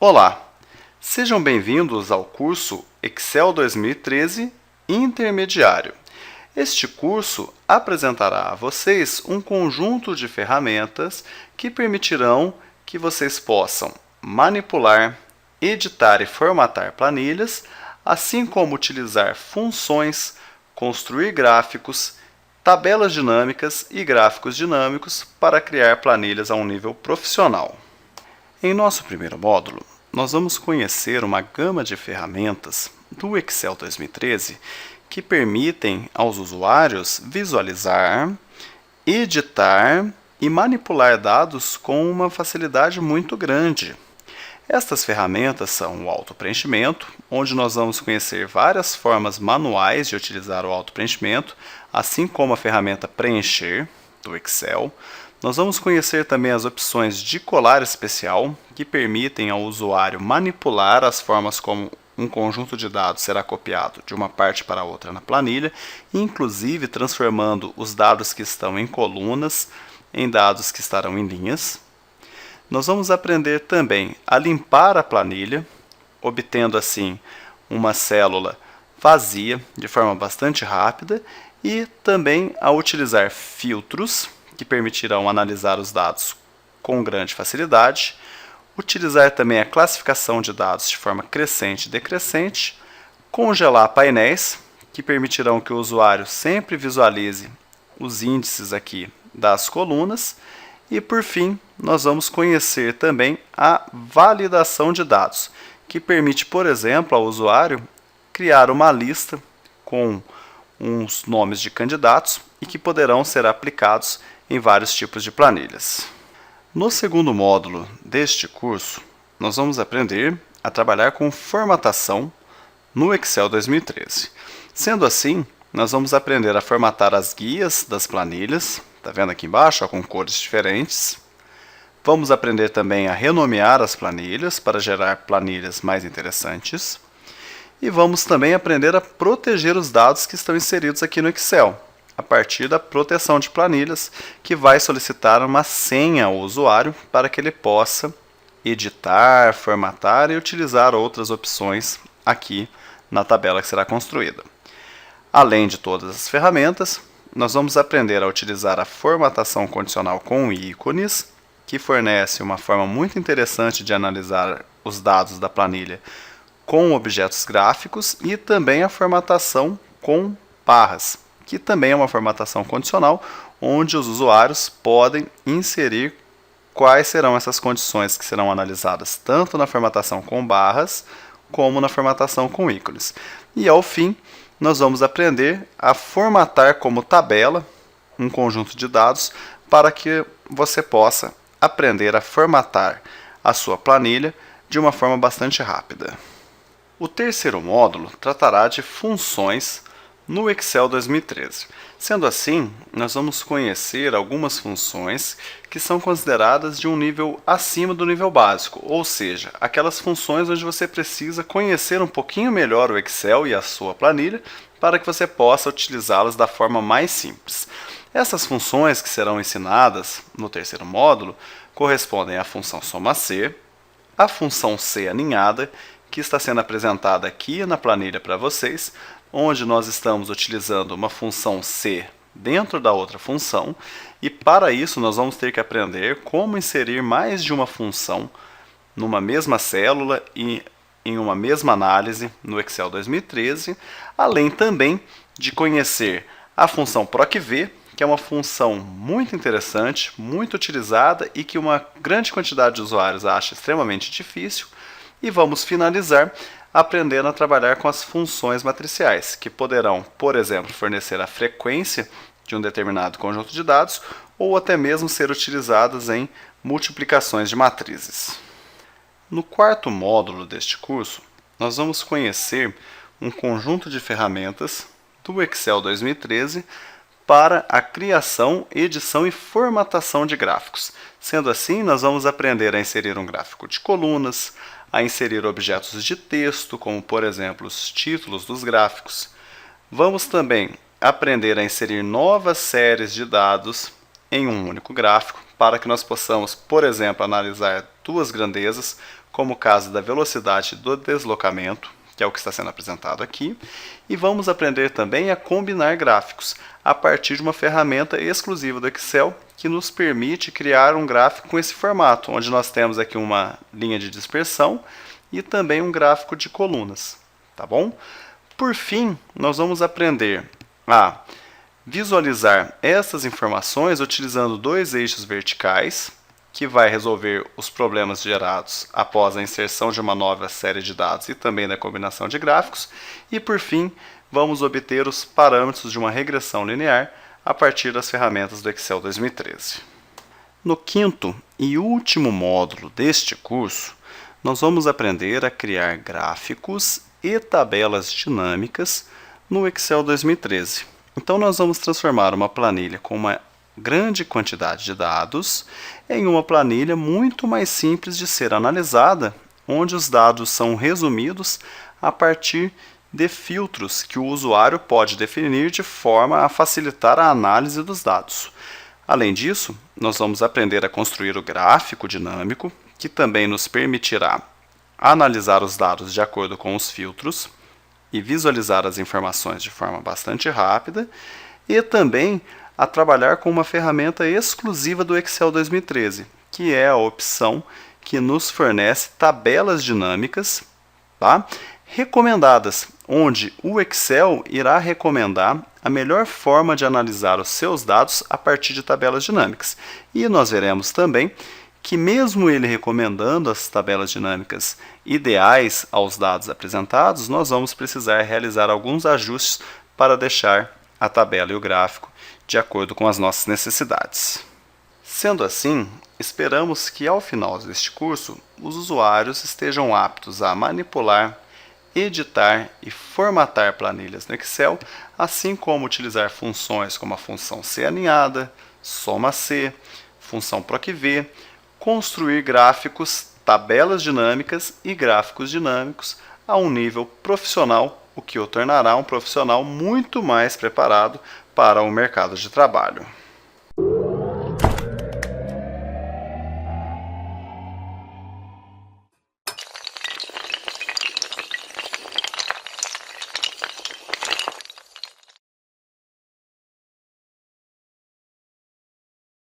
Olá, sejam bem-vindos ao curso Excel 2013 Intermediário. Este curso apresentará a vocês um conjunto de ferramentas que permitirão que vocês possam manipular, editar e formatar planilhas, assim como utilizar funções, construir gráficos, tabelas dinâmicas e gráficos dinâmicos para criar planilhas a um nível profissional. Em nosso primeiro módulo, nós vamos conhecer uma gama de ferramentas do Excel 2013 que permitem aos usuários visualizar, editar e manipular dados com uma facilidade muito grande. Estas ferramentas são o autopreenchimento, onde nós vamos conhecer várias formas manuais de utilizar o autopreenchimento, assim como a ferramenta preencher do Excel. Nós vamos conhecer também as opções de colar especial, que permitem ao usuário manipular as formas como um conjunto de dados será copiado de uma parte para outra na planilha, inclusive transformando os dados que estão em colunas em dados que estarão em linhas. Nós vamos aprender também a limpar a planilha, obtendo assim uma célula vazia de forma bastante rápida, e também a utilizar filtros, que permitirão analisar os dados com grande facilidade, utilizar também a classificação de dados de forma crescente e decrescente, congelar painéis, que permitirão que o usuário sempre visualize os índices aqui das colunas, e por fim, nós vamos conhecer também a validação de dados, que permite, por exemplo, ao usuário criar uma lista com uns nomes de candidatos e que poderão ser aplicados em vários tipos de planilhas. No segundo módulo deste curso, nós vamos aprender a trabalhar com formatação no Excel 2013. Sendo assim, nós vamos aprender a formatar as guias das planilhas, está vendo aqui embaixo, ó, com cores diferentes. Vamos aprender também a renomear as planilhas para gerar planilhas mais interessantes. E vamos também aprender a proteger os dados que estão inseridos aqui no Excel, a partir da proteção de planilhas, que vai solicitar uma senha ao usuário para que ele possa editar, formatar e utilizar outras opções aqui na tabela que será construída. Além de todas as ferramentas, nós vamos aprender a utilizar a formatação condicional com ícones, que fornece uma forma muito interessante de analisar os dados da planilha com objetos gráficos, e também a formatação com barras, que também é uma formatação condicional, onde os usuários podem inserir quais serão essas condições que serão analisadas tanto na formatação com barras, como na formatação com ícones. E ao fim, nós vamos aprender a formatar como tabela um conjunto de dados para que você possa aprender a formatar a sua planilha de uma forma bastante rápida. O terceiro módulo tratará de funções no Excel 2013. Sendo assim, nós vamos conhecer algumas funções que são consideradas de um nível acima do nível básico, ou seja, aquelas funções onde você precisa conhecer um pouquinho melhor o Excel e a sua planilha para que você possa utilizá-las da forma mais simples. Essas funções que serão ensinadas no terceiro módulo correspondem à função soma-C, à função C aninhada, que está sendo apresentada aqui na planilha para vocês, onde nós estamos utilizando uma função C dentro da outra função, e para isso nós vamos ter que aprender como inserir mais de uma função numa mesma célula e em uma mesma análise no Excel 2013, além também de conhecer a função PROC-V, que é uma função muito interessante, muito utilizada e que uma grande quantidade de usuários acha extremamente difícil, e vamos finalizar aprendendo a trabalhar com as funções matriciais, que poderão, por exemplo, fornecer a frequência de um determinado conjunto de dados, ou até mesmo ser utilizadas em multiplicações de matrizes. No quarto módulo deste curso, nós vamos conhecer um conjunto de ferramentas do Excel 2013 para a criação, edição e formatação de gráficos. Sendo assim, nós vamos aprender a inserir um gráfico de colunas, a inserir objetos de texto, como por exemplo os títulos dos gráficos. Vamos também aprender a inserir novas séries de dados em um único gráfico, para que nós possamos, por exemplo, analisar duas grandezas como o caso da velocidade do deslocamento, que é o que está sendo apresentado aqui, e vamos aprender também a combinar gráficos a partir de uma ferramenta exclusiva do Excel que nos permite criar um gráfico com esse formato, onde nós temos aqui uma linha de dispersão e também um gráfico de colunas, tá bom? Por fim, nós vamos aprender a visualizar essas informações utilizando dois eixos verticais, que vai resolver os problemas gerados após a inserção de uma nova série de dados e também da combinação de gráficos. E, por fim, vamos obter os parâmetros de uma regressão linear a partir das ferramentas do Excel 2013. No quinto e último módulo deste curso, nós vamos aprender a criar gráficos e tabelas dinâmicas no Excel 2013. Então, nós vamos transformar uma planilha com uma grande quantidade de dados em uma planilha muito mais simples de ser analisada, onde os dados são resumidos a partir de filtros que o usuário pode definir de forma a facilitar a análise dos dados. Além disso, nós vamos aprender a construir o gráfico dinâmico, que também nos permitirá analisar os dados de acordo com os filtros e visualizar as informações de forma bastante rápida, e também a trabalhar com uma ferramenta exclusiva do Excel 2013, que é a opção que nos fornece tabelas dinâmicas, tá? Recomendadas, onde o Excel irá recomendar a melhor forma de analisar os seus dados a partir de tabelas dinâmicas. E nós veremos também que mesmo ele recomendando as tabelas dinâmicas ideais aos dados apresentados, nós vamos precisar realizar alguns ajustes para deixar a tabela e o gráfico de acordo com as nossas necessidades. Sendo assim, esperamos que ao final deste curso, os usuários estejam aptos a manipular, editar e formatar planilhas no Excel, assim como utilizar funções como a função C alinhada, soma C, função PROC-V, construir gráficos, tabelas dinâmicas e gráficos dinâmicos a um nível profissional, o que o tornará um profissional muito mais preparado para o mercado de trabalho.